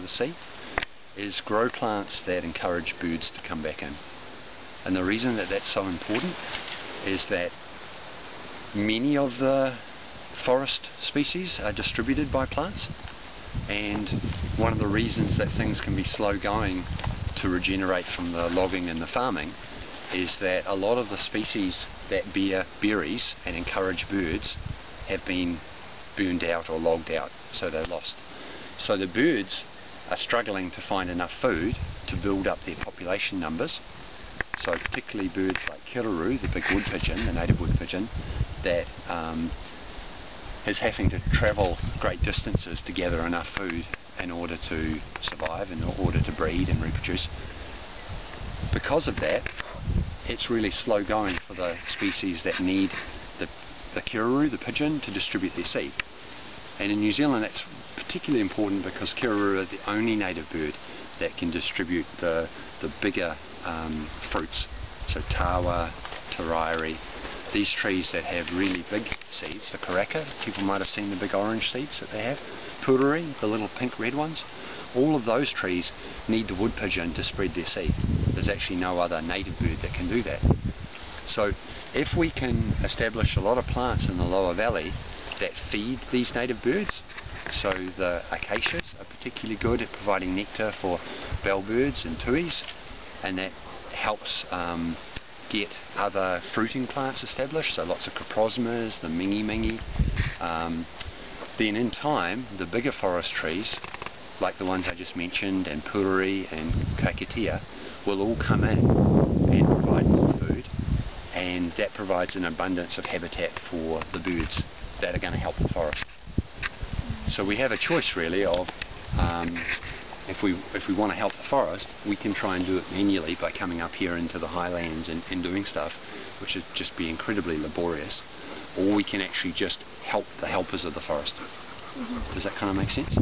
the sea, is grow plants that encourage birds to come back in. And the reason that that's so important is that many of the forest species are distributed by plants, and one of the reasons that things can be slow going to regenerate from the logging and the farming is that a lot of the species that bear berries and encourage birds have been burned out or logged out, so they're lost. So the birds are struggling to find enough food to build up their population numbers. So particularly birds like kiruru, the big wood pigeon, the native wood pigeon, that is having to travel great distances to gather enough food in order to survive, in order to breed and reproduce. Because of that, it's really slow going for the species that need the kiruru, the pigeon, to distribute their seed. And in New Zealand that's particularly important because kiruru are the only native bird that can distribute the bigger fruits. So tawa, tarairi, these trees that have really big seeds, the karaka, people might have seen the big orange seeds that they have, pururi, the little pink red ones, all of those trees need the wood pigeon to spread their seed. There's actually no other native bird that can do that. So if we can establish a lot of plants in the lower valley that feed these native birds, so the acacias are particularly good at providing nectar for bellbirds and tuis, and that helps get other fruiting plants established, so lots of coprosmas, the mingi, then in time the bigger forest trees like the ones I just mentioned and pururi and kaiketia will all come in and provide more food, and that provides an abundance of habitat for the birds that are going to help the forest. So we have a choice really of if we want to help the forest, we can try and do it manually by coming up here into the highlands and doing stuff, which would just be incredibly laborious, or we can actually just help the helpers of the forest. Does that kind of make sense?